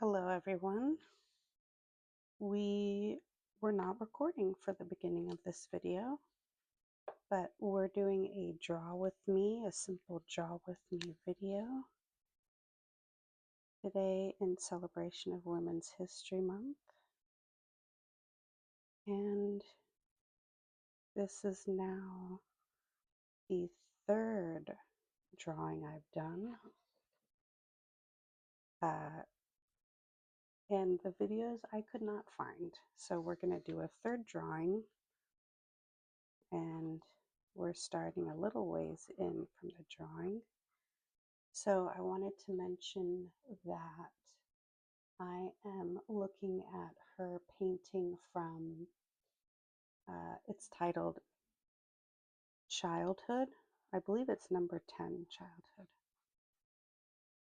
Hello, everyone. We were not recording for the beginning of this video, but we're doing a draw with me, a simple draw with me video today in celebration of Women's History Month. And this is now the third drawing I've done. And the videos I could not find. So we're going to do a third drawing, and we're starting a little ways in from the drawing. So I wanted to mention that I am looking at her painting from, it's titled Childhood. I believe it's number 10, Childhood.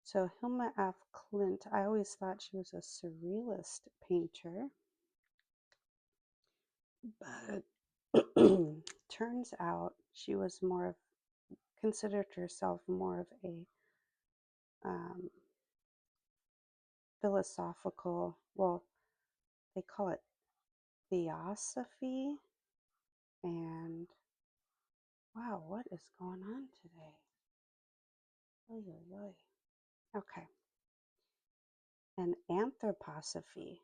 So Hilma F. Klint, I always thought she was a surrealist painter, but turns out she was more of, considered herself more of a philosophical, well, they call it theosophy. And wow, what is going on today? Oy, oy, oy. Okay. And anthroposophy.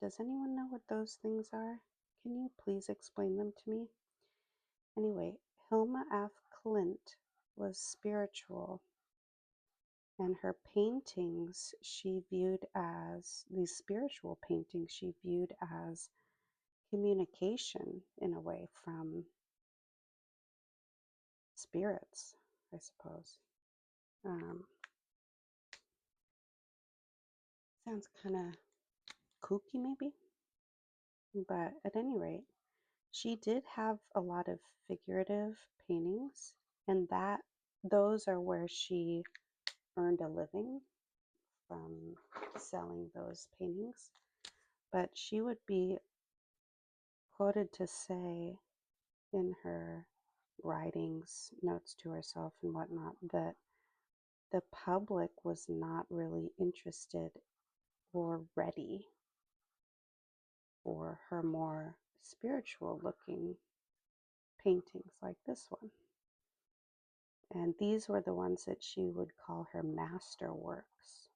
Does anyone know what those things are? Can you please explain them to me? Anyway, Hilma F. Klint was spiritual, and her paintings she viewed as, these spiritual paintings she viewed as communication in a way from spirits, I suppose. Sounds kind of kooky maybe, but at any rate, she did have a lot of figurative paintings, and those are where she earned a living from selling those paintings. But she would be quoted to say in her writings, notes to herself and whatnot, that the public was not really interested or ready for her more spiritual looking paintings like this one. And these were the ones that she would call her masterworks.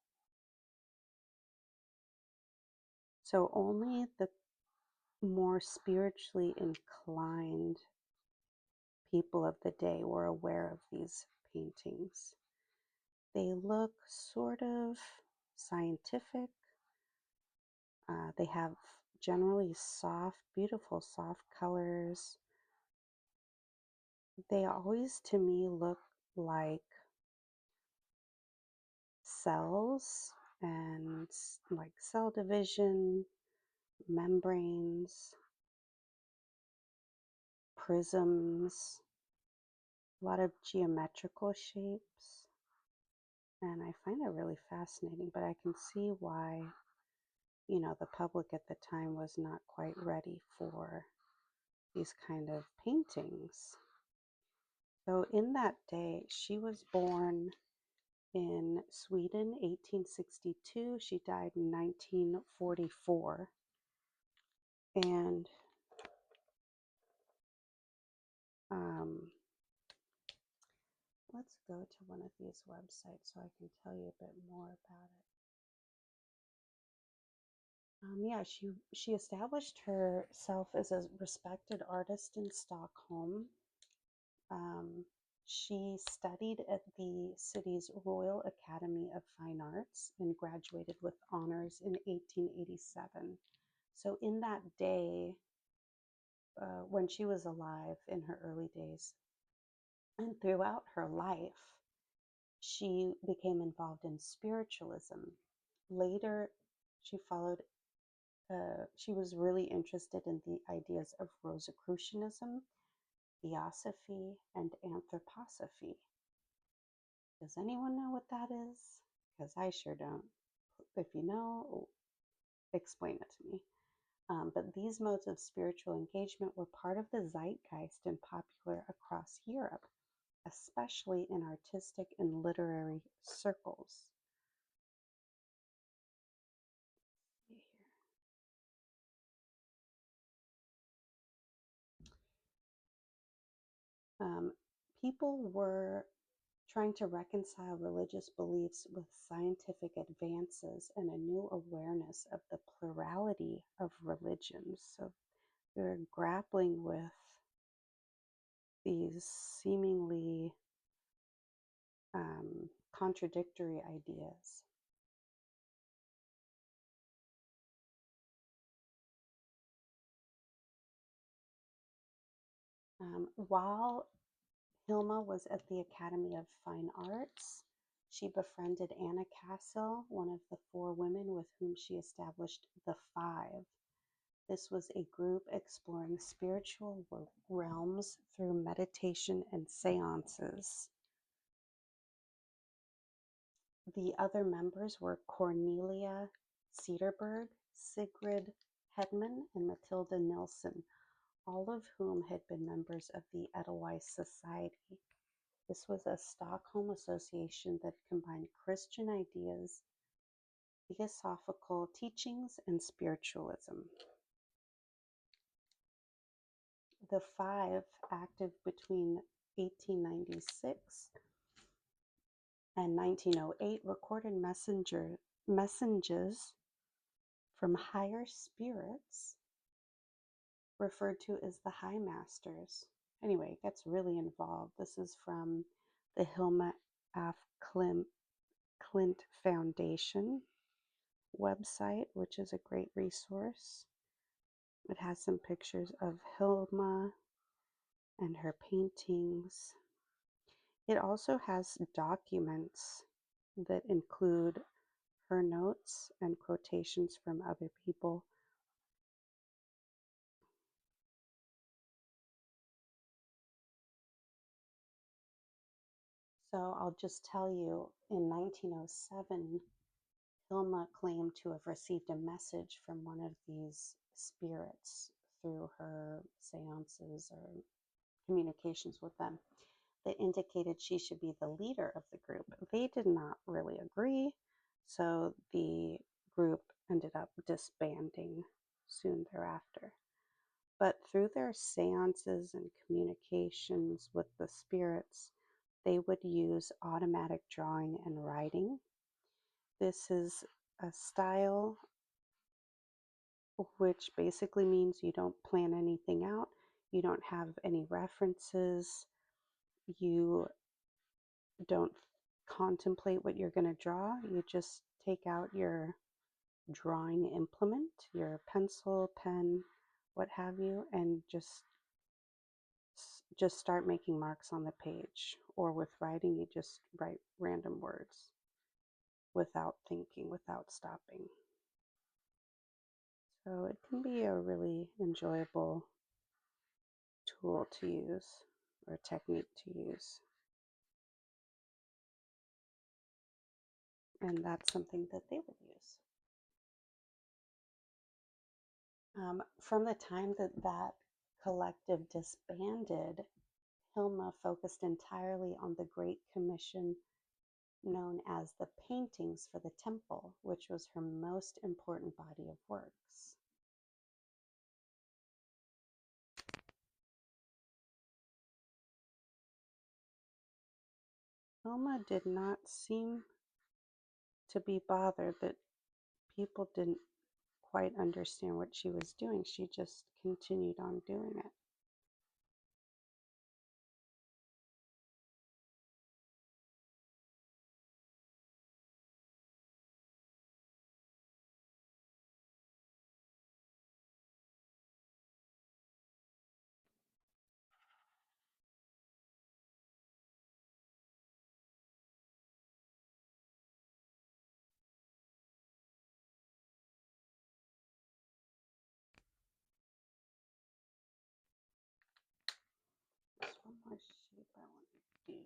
So only the more spiritually inclined people of the day were aware of these paintings. They look sort of scientific. They have generally soft, beautiful, soft colors. They always, to me, look like cells and like cell division, membranes, prisms, a lot of geometrical shapes. And I find it really fascinating, but I can see why, the public at the time was not quite ready for these kind of paintings. So in that day, she was born in Sweden, 1862. She died in 1944. And let's go to one of these websites so I can tell you a bit more about it. Yeah, she established herself as a respected artist in Stockholm. She studied at the city's Royal Academy of Fine Arts and graduated with honors in 1887. So in that day, when she was alive in her early days, and throughout her life, she became involved in spiritualism. Later, she was really interested in the ideas of Rosicrucianism, theosophy, and anthroposophy. Does anyone know what that is? Because I sure don't. If you know, explain it to me. But these modes of spiritual engagement were part of the zeitgeist and popular across Europe, especially in artistic and literary circles. People were trying to reconcile religious beliefs with scientific advances and a new awareness of the plurality of religions. So they're grappling with these seemingly contradictory ideas. While Hilma was at the Academy of Fine Arts, she befriended Anna Cassel, one of the 4 women with whom she established the Five. This was a group exploring spiritual realms through meditation and seances. The other members were Cornelia Cederberg, Sigrid Hedman, and Matilda Nilsson, all of whom had been members of the Edelweiss Society. This was a Stockholm association that combined Christian ideas, theosophical teachings, and spiritualism. The Five, active between 1896 and 1908, recorded messages from higher spirits referred to as the High Masters. Anyway, it gets really involved. This is from the Hilma af Klint Foundation website, which is a great resource. It has some pictures of Hilma and her paintings. It also has documents that include her notes and quotations from other people. So I'll just tell you, in 1907, Hilma claimed to have received a message from one of these spirits through her seances or communications with them that indicated she should be the leader of the group. They did not really agree, so the group ended up disbanding soon thereafter. But through their seances and communications with the spirits, they would use automatic drawing and writing. This is a style which basically means you don't plan anything out, you don't have any references, you don't contemplate what you're going to draw. You just take out your drawing implement, your pencil, pen, what have you, and just start making marks on the page. Or with writing, you just write random words without thinking, without stopping. So it can be a really enjoyable tool to use or technique to use. And that's something that they would use. From the time that collective disbanded, Hilma focused entirely on the Great Commission known as the Paintings for the Temple, which was her most important body of works. Hilma did not seem to be bothered that people didn't quite understand what she was doing. She just continued on doing it. There's one more shape I want to do.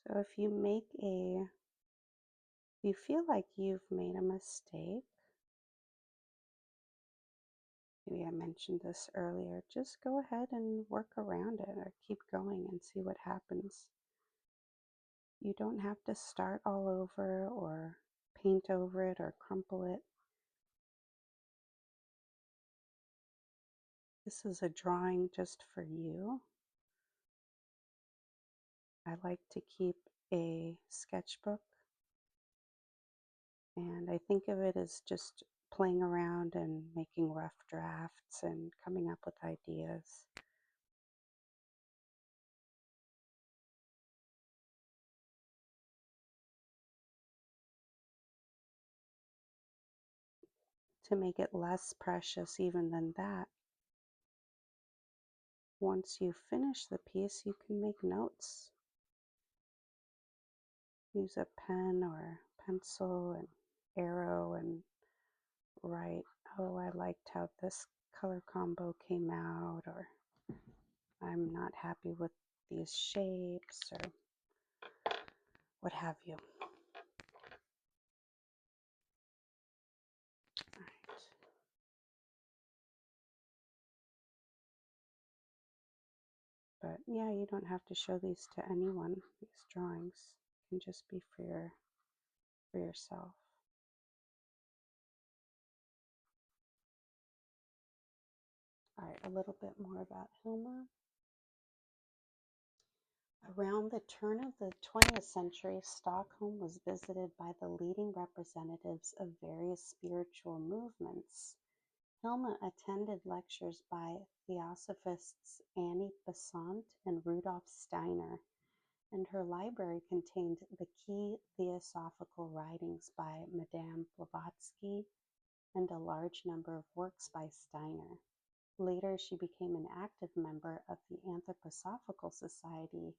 So if you feel like you've made a mistake, maybe I mentioned this earlier, just go ahead and work around it or keep going and see what happens. You don't have to start all over or paint over it or crumple it. This is a drawing just for you. I like to keep a sketchbook, and I think of it as just playing around and making rough drafts and coming up with ideas. To make it less precious even than that, once you finish the piece, you can make notes. Use a pen or pencil and arrow and write, oh, I liked how this color combo came out, or I'm not happy with these shapes, or what have you. All right. But yeah, you don't have to show these to anyone, these drawings. It can just be for yourself. All right, a little bit more about Hilma. Around the turn of the 20th century, Stockholm was visited by the leading representatives of various spiritual movements. Hilma attended lectures by theosophists Annie Besant and Rudolf Steiner, and her library contained the key theosophical writings by Madame Blavatsky and a large number of works by Steiner. Later, she became an active member of the Anthroposophical Society,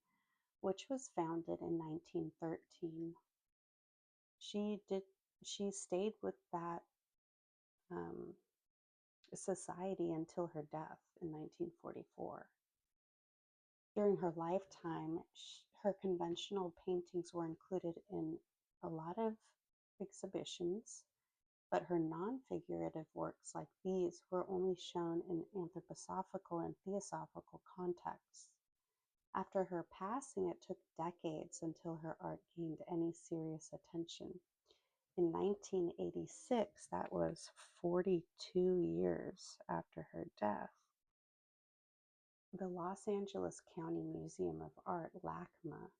which was founded in 1913. She stayed with that society until her death in 1944. During her lifetime, her conventional paintings were included in a lot of exhibitions, but her non-figurative works like these were only shown in anthroposophical and theosophical contexts. After her passing, it took decades until her art gained any serious attention. In 1986, that was 42 years after her death, the Los Angeles County Museum of Art, LACMA,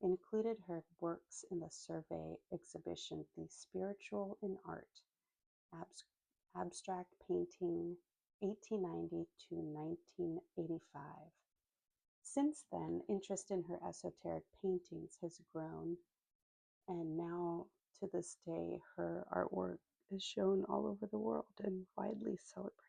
included her works in the survey exhibition The Spiritual in Art, Abstract Painting 1890 to 1985. Since then, interest in her esoteric paintings has grown, and now to this day, her artwork is shown all over the world and widely celebrated.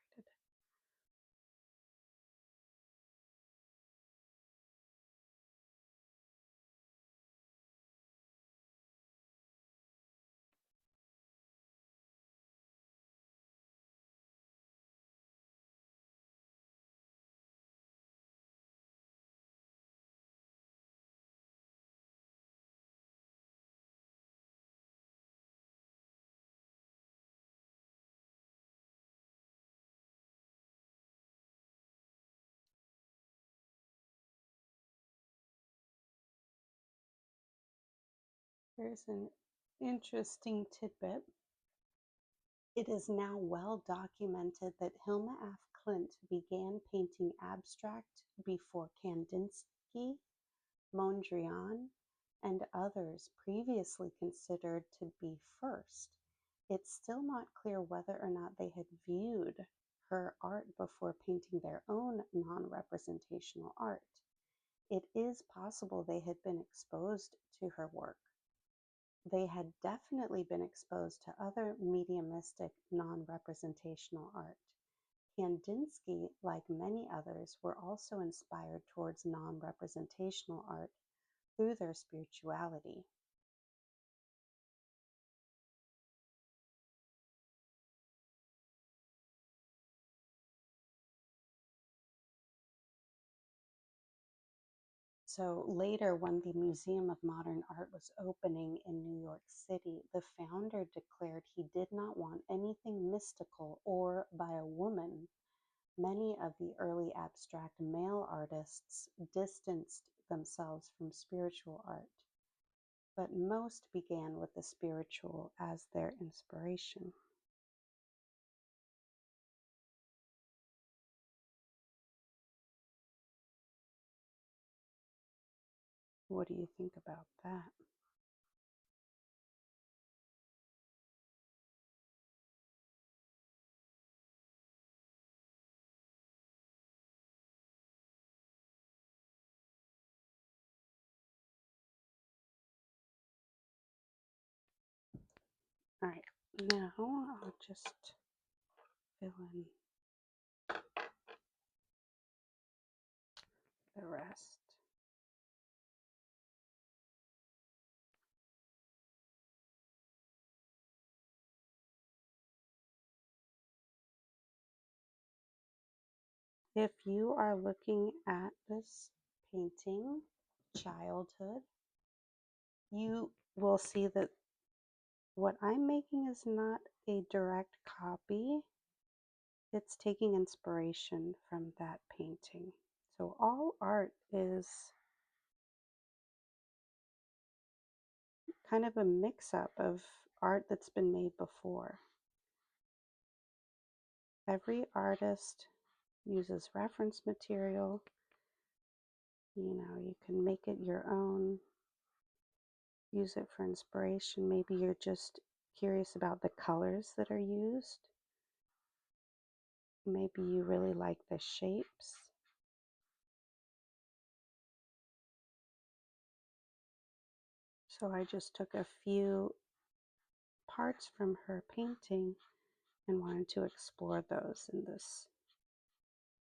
Here's an interesting tidbit. It is now well documented that Hilma af Klint began painting abstract before Kandinsky, Mondrian, and others previously considered to be first. It's still not clear whether or not they had viewed her art before painting their own non-representational art. It is possible they had been exposed to her work. They had definitely been exposed to other mediumistic non-representational art. Kandinsky, like many others, were also inspired towards non-representational art through their spirituality. So later, when the Museum of Modern Art was opening in New York City, the founder declared he did not want anything mystical or by a woman. Many of the early abstract male artists distanced themselves from spiritual art, but most began with the spiritual as their inspiration. What do you think about that? All right, now I'll just fill in the rest. If you are looking at this painting, Childhood, you will see that what I'm making is not a direct copy. It's taking inspiration from that painting. So all art is kind of a mix-up of art that's been made before. Every artist uses reference material. You can make it your own, use it for inspiration. Maybe you're just curious about the colors that are used. Maybe you really like the shapes. So I just took a few parts from her painting and wanted to explore those in this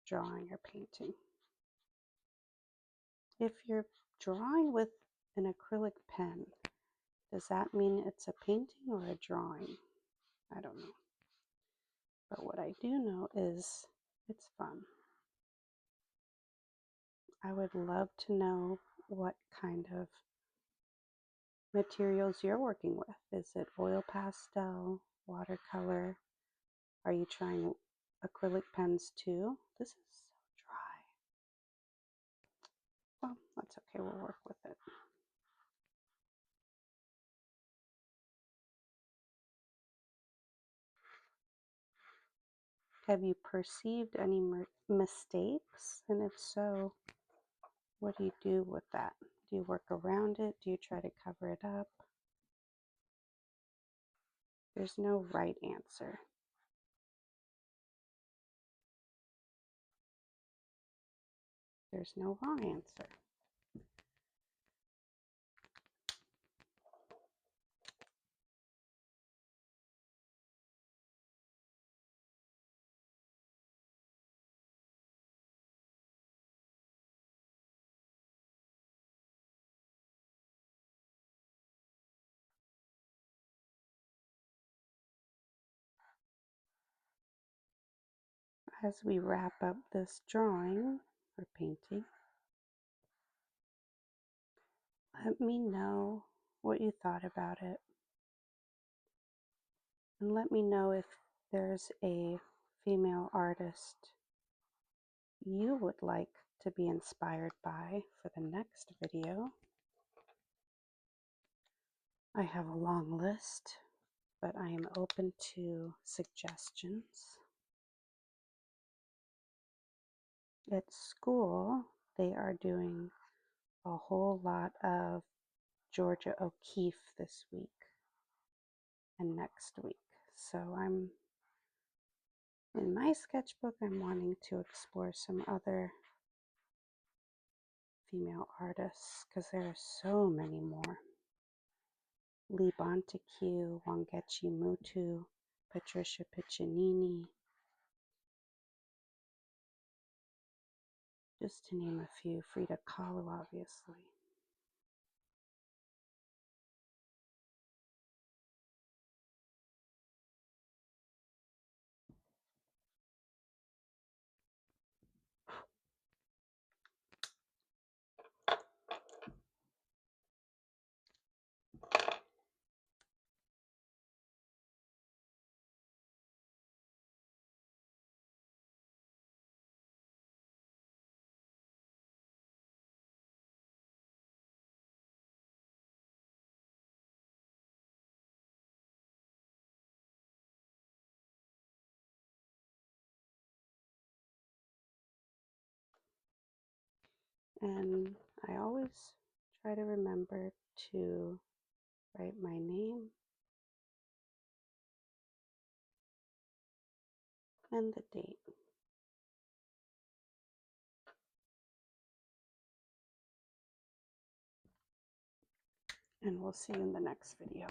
drawing or painting. If you're drawing with an acrylic pen, does that mean it's a painting or a drawing? I don't know. But what I do know is it's fun. I would love to know what kind of materials you're working with. Is it oil pastel, watercolor? Are you trying acrylic pens too? This is so dry. Well, that's okay. We'll work with it. Have you perceived any mistakes? And if so, what do you do with that? Do you work around it? Do you try to cover it up? There's no right answer. There's no wrong answer. As we wrap up this drawing or painting, let me know what you thought about it. And let me know if there's a female artist you would like to be inspired by for the next video. I have a long list, but I am open to suggestions. At school, they are doing a whole lot of Georgia O'Keeffe this week and next week. So in my sketchbook, I'm wanting to explore some other female artists because there are so many more. Lee Bonteque, Wangechi Mutu, Patricia Piccinini, just to name a few. Frida Kahlo, obviously. And I always try to remember to write my name and the date. And we'll see you in the next video.